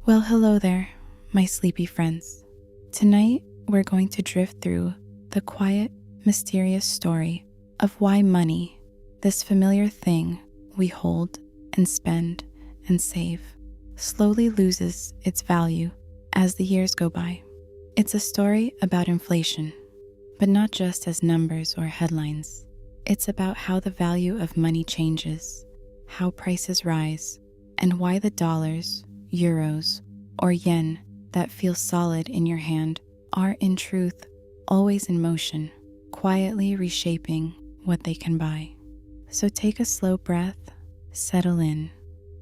Well, hello there, my sleepy friends. Tonight, we're going to drift through the quiet, mysterious story of why money, this familiar thing we hold and spend and save, slowly loses its value as the years go by. It's a story about inflation, but not just as numbers or headlines. It's about how the value of money changes, how prices rise, and why the dollars, euros, or yen that feel solid in your hand are in truth always in motion, quietly reshaping what they can buy. So take a slow breath, settle in.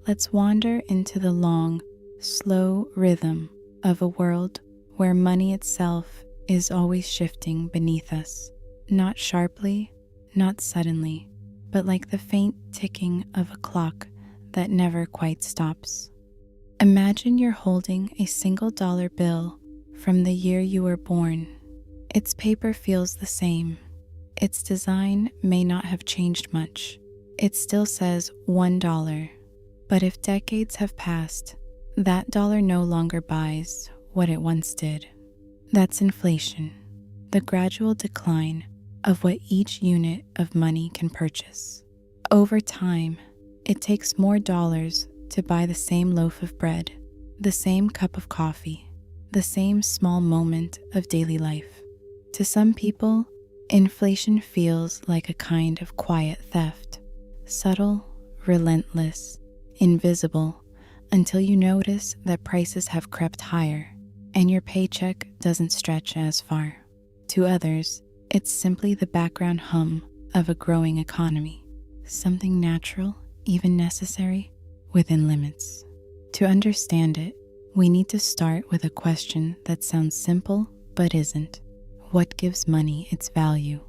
Let's wander into the long, slow rhythm of a world where money itself is always shifting beneath us, not sharply, not suddenly, but like the faint ticking of a clock that never quite stops. Imagine you're holding a single dollar bill from the year you were born. Its paper feels the same. Its design may not have changed much. It still says $1. But if decades have passed, that dollar no longer buys what it once did. That's inflation, the gradual decline of what each unit of money can purchase. Over time, it takes more dollars to buy the same loaf of bread, the same cup of coffee, the same small moment of daily life. To some people, inflation feels like a kind of quiet theft, subtle, relentless, invisible, until you notice that prices have crept higher and your paycheck doesn't stretch as far. To others, it's simply the background hum of a growing economy, something natural, even necessary, within limits. To understand it, we need to start with a question that sounds simple but isn't. What gives money its value?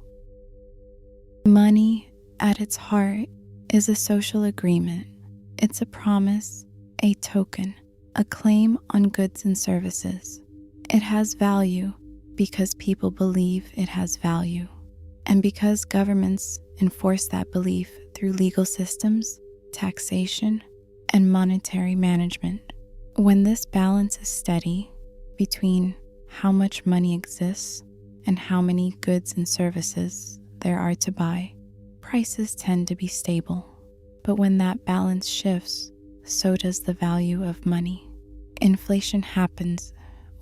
Money, at its heart, is a social agreement. It's a promise, a token, a claim on goods and services. It has value because people believe it has value, and because governments enforce that belief through legal systems, taxation, and monetary management. When this balance is steady between how much money exists and how many goods and services there are to buy, prices tend to be stable. But when that balance shifts, so does the value of money. Inflation happens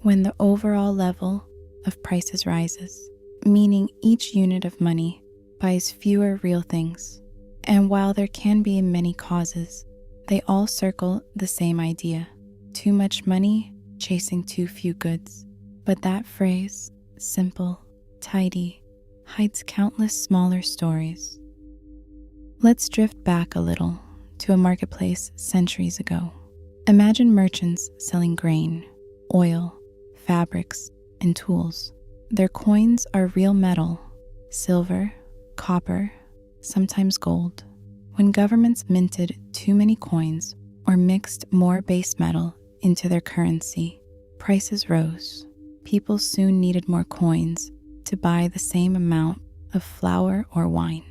when the overall level of prices rises, meaning each unit of money buys fewer real things. And while there can be many causes, they all circle the same idea: too much money chasing too few goods. But that phrase, simple, tidy, hides countless smaller stories. Let's drift back a little to a marketplace centuries ago. Imagine merchants selling grain, oil, fabrics, and tools. Their coins are real metal, silver, copper, sometimes gold. When governments minted too many coins or mixed more base metal into their currency, prices rose. People soon needed more coins to buy the same amount of flour or wine.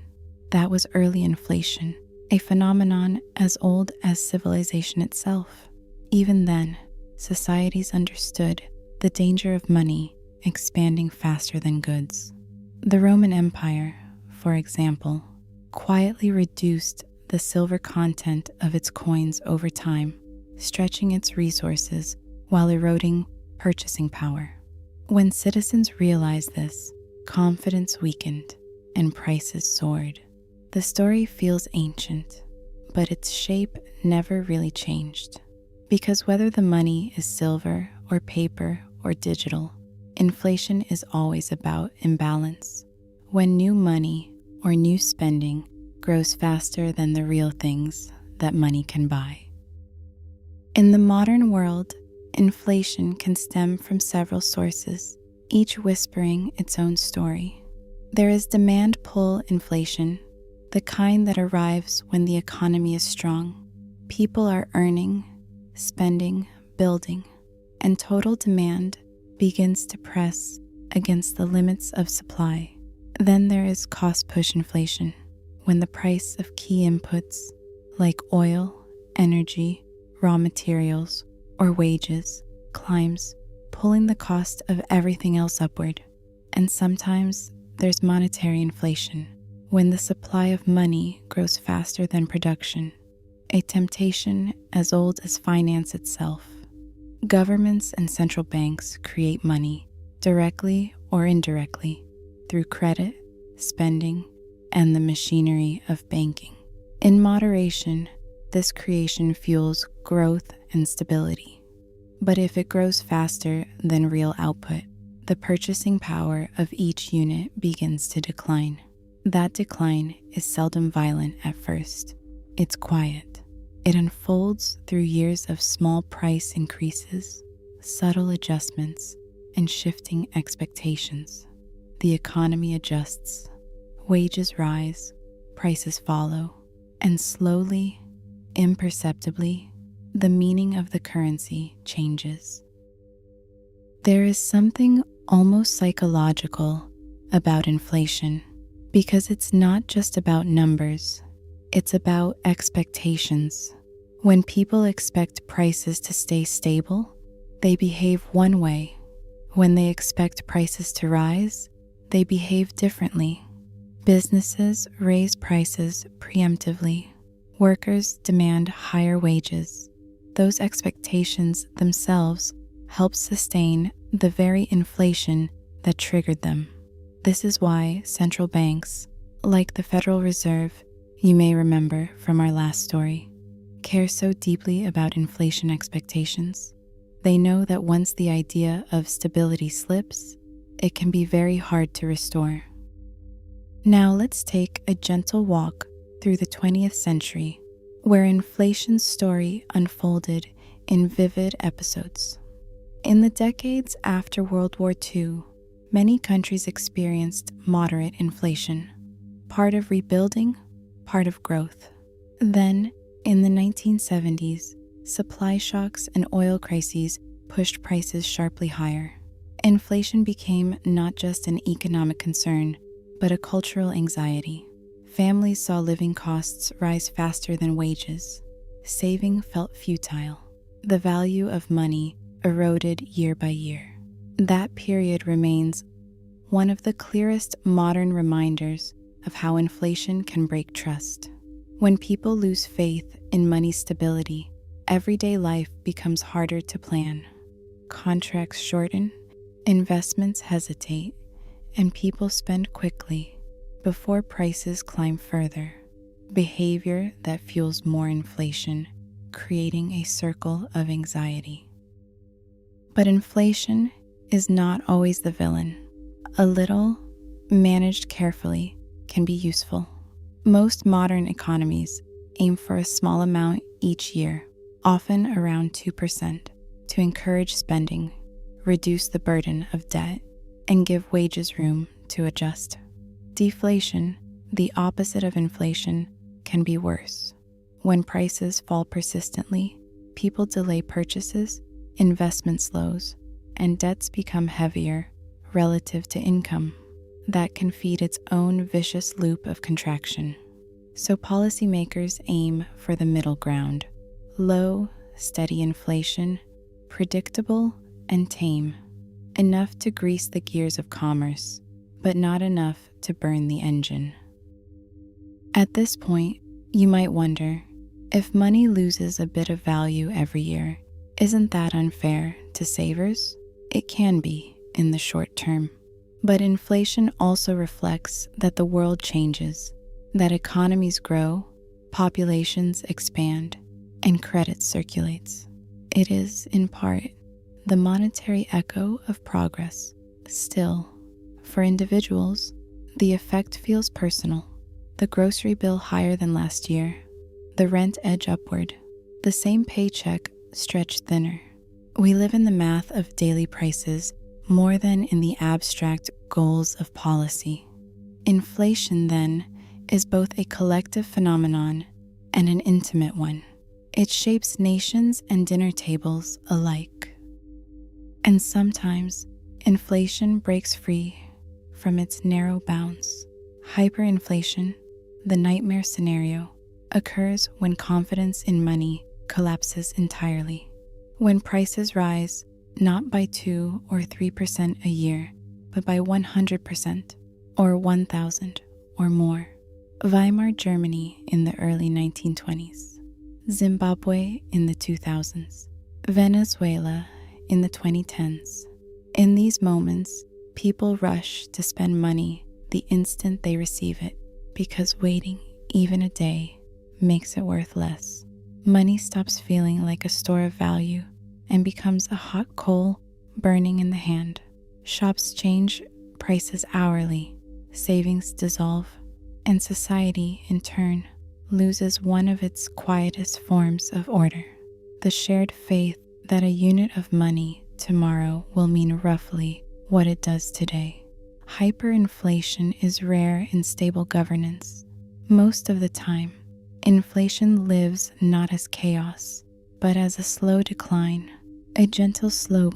That was early inflation, a phenomenon as old as civilization itself. Even then, societies understood the danger of money expanding faster than goods. The Roman Empire, for example, quietly reduced the silver content of its coins over time, stretching its resources while eroding purchasing power. When citizens realized this, confidence weakened and prices soared. The story feels ancient, but its shape never really changed. Because whether the money is silver or paper or digital, inflation is always about imbalance. When new money or new spending grows faster than the real things that money can buy. In the modern world, inflation can stem from several sources, each whispering its own story. There is demand-pull inflation, the kind that arrives when the economy is strong. People are earning, spending, building, and total demand begins to press against the limits of supply. Then there is cost-push inflation, when the price of key inputs like oil, energy, raw materials, or wages climbs, pulling the cost of everything else upward. And sometimes there's monetary inflation, when the supply of money grows faster than production, a temptation as old as finance itself. Governments and central banks create money, directly or indirectly, through credit, spending, and the machinery of banking. In moderation, this creation fuels growth and stability. But if it grows faster than real output, the purchasing power of each unit begins to decline. That decline is seldom violent at first. It's quiet. It unfolds through years of small price increases, subtle adjustments, and shifting expectations. The economy adjusts, wages rise, prices follow, and slowly, imperceptibly, the meaning of the currency changes. There is something almost psychological about inflation, because it's not just about numbers, it's about expectations. When people expect prices to stay stable, they behave one way. When they expect prices to rise, they behave differently. Businesses raise prices preemptively. Workers demand higher wages. Those expectations themselves help sustain the very inflation that triggered them. This is why central banks, like the Federal Reserve, you may remember from our last story, care so deeply about inflation expectations. They know that once the idea of stability slips, it can be very hard to restore. Now let's take a gentle walk through the 20th century, where inflation's story unfolded in vivid episodes. In the decades after World War II, many countries experienced moderate inflation, part of rebuilding, part of growth. Then, in the 1970s, supply shocks and oil crises pushed prices sharply higher. Inflation became not just an economic concern, but a cultural anxiety. Families saw living costs rise faster than wages. Saving felt futile. The value of money eroded year by year. That period remains one of the clearest modern reminders of how inflation can break trust. When people lose faith in money stability, everyday life becomes harder to plan. Contracts shorten, investments hesitate, and people spend quickly before prices climb further. Behavior that fuels more inflation, creating a circle of anxiety. But inflation is not always the villain. A little, managed carefully, can be useful. Most modern economies aim for a small amount each year, often around 2%, to encourage spending, reduce the burden of debt, and give wages room to adjust. Deflation, the opposite of inflation, can be worse. When prices fall persistently, people delay purchases, investment slows, and debts become heavier relative to income. That can feed its own vicious loop of contraction. So policymakers aim for the middle ground: low, steady inflation, predictable and tame, enough to grease the gears of commerce, but not enough to burn the engine. At this point, you might wonder, if money loses a bit of value every year, isn't that unfair to savers? It can be in the short term. But inflation also reflects that the world changes, that economies grow, populations expand, and credit circulates. It is, in part, the monetary echo of progress. Still, for individuals, the effect feels personal. The grocery bill higher than last year, the rent edge upward, the same paycheck stretched thinner. We live in the math of daily prices more than in the abstract goals of policy. Inflation, then, is both a collective phenomenon and an intimate one. It shapes nations and dinner tables alike. And sometimes, inflation breaks free from its narrow bounds. Hyperinflation, the nightmare scenario, occurs when confidence in money collapses entirely. When prices rise, not by 2 or 3% a year, but by 100% or 1,000 or more. Weimar Germany in the early 1920s, Zimbabwe in the 2000s, Venezuela in the 2010s. In these moments, people rush to spend money the instant they receive it because waiting even a day makes it worth less. Money stops feeling like a store of value and becomes a hot coal burning in the hand. Shops change prices hourly, savings dissolve, and society, in turn, loses one of its quietest forms of order, the shared faith that a unit of money tomorrow will mean roughly what it does today. Hyperinflation is rare in stable governance. Most of the time, inflation lives not as chaos, but as a slow decline, a gentle slope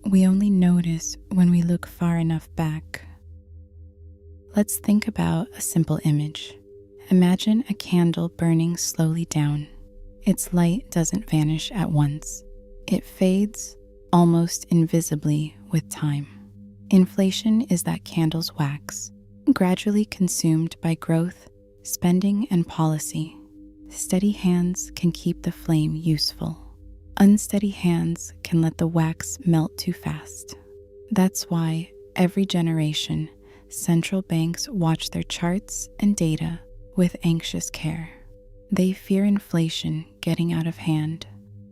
we only notice when we look far enough back. Let's think about a simple image. Imagine a candle burning slowly down. Its light doesn't vanish at once. It fades almost invisibly with time. Inflation is that candle's wax, gradually consumed by growth, spending, and policy. Steady hands can keep the flame useful. Unsteady hands can let the wax melt too fast. That's why every generation, central banks watch their charts and data with anxious care. They fear inflation getting out of hand,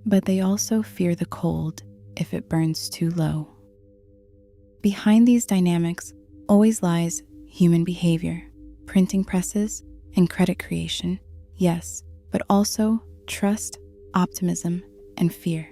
but they also fear the cold if it burns too low. Behind these dynamics always lies human behavior, printing presses, and credit creation, yes, but also trust, optimism, and fear.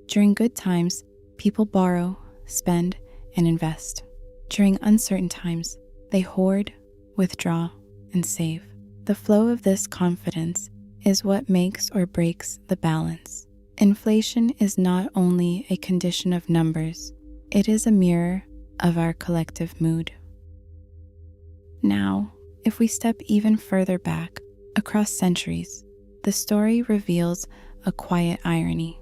During good times, people borrow, spend, and invest. During uncertain times, they hoard, withdraw, and save. The flow of this confidence is what makes or breaks the balance. Inflation is not only a condition of numbers, it is a mirror of our collective mood. Now, if we step even further back, across centuries, the story reveals a quiet irony.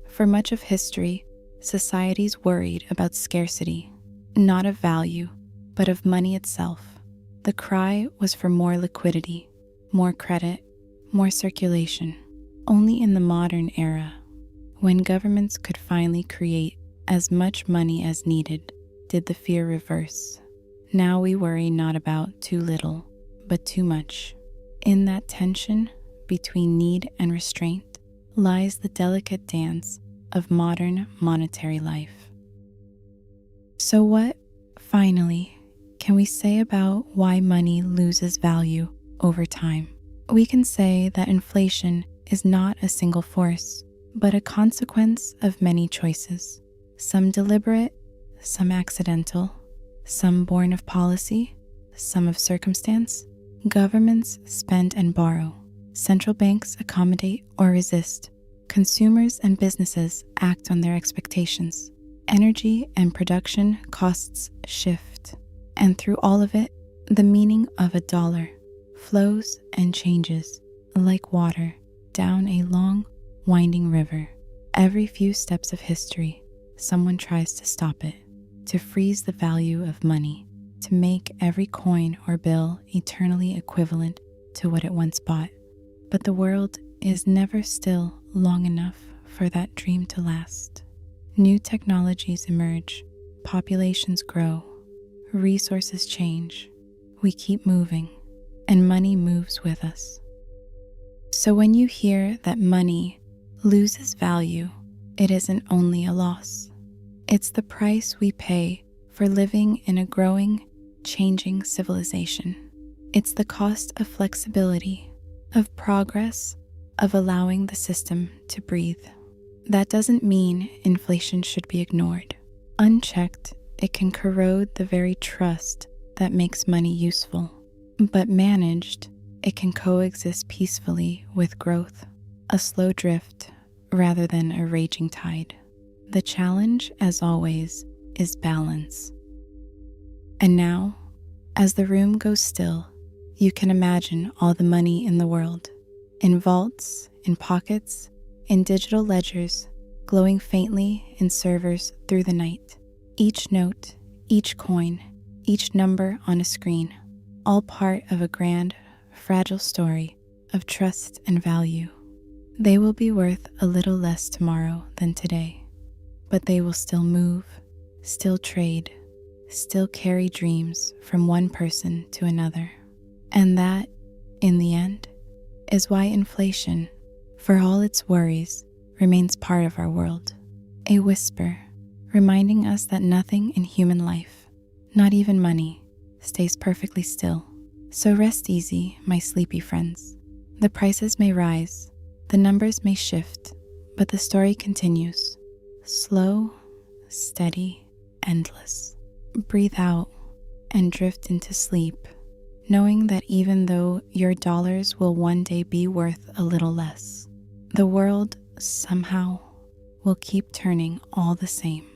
For much of history, societies worried about scarcity, not of value, but of money itself. The cry was for more liquidity, more credit, more circulation. Only in the modern era, when governments could finally create as much money as needed, did the fear reverse. Now we worry not about too little, but too much. In that tension between need and restraint lies the delicate dance of modern monetary life. So what, finally, can we say about why money loses value over time? We can say that inflation is not a single force, but a consequence of many choices, some deliberate, some accidental, some born of policy, some of circumstance. Governments spend and borrow. Central banks accommodate or resist. Consumers and businesses act on their expectations. Energy and production costs shift. And through all of it, the meaning of a dollar flows and changes like water down a long, winding river. Every few steps of history, someone tries to stop it, to freeze the value of money, to make every coin or bill eternally equivalent to what it once bought. But the world is never still long enough for that dream to last. New technologies emerge, populations grow, resources change. We keep moving, and money moves with us. So when you hear that money loses value, it isn't only a loss. It's the price we pay for living in a growing, changing civilization. It's the cost of flexibility, of progress, of allowing the system to breathe. That doesn't mean inflation should be ignored. Unchecked, it can corrode the very trust that makes money useful. But managed, it can coexist peacefully with growth, a slow drift rather than a raging tide. The challenge, as always, is balance. And now, as the room goes still, you can imagine all the money in the world, in vaults, in pockets, in digital ledgers, glowing faintly in servers through the night. Each note, each coin, each number on a screen, all part of a grand, fragile story of trust and value. They will be worth a little less tomorrow than today, but they will still move, still trade, still carry dreams from one person to another. And that, in the end, is why inflation, for all its worries, remains part of our world. A whisper, reminding us that nothing in human life, not even money, stays perfectly still. So rest easy, my sleepy friends. The prices may rise, the numbers may shift, but the story continues. Slow, steady, endless. Breathe out and drift into sleep, knowing that even though your dollars will one day be worth a little less, the world somehow will keep turning all the same.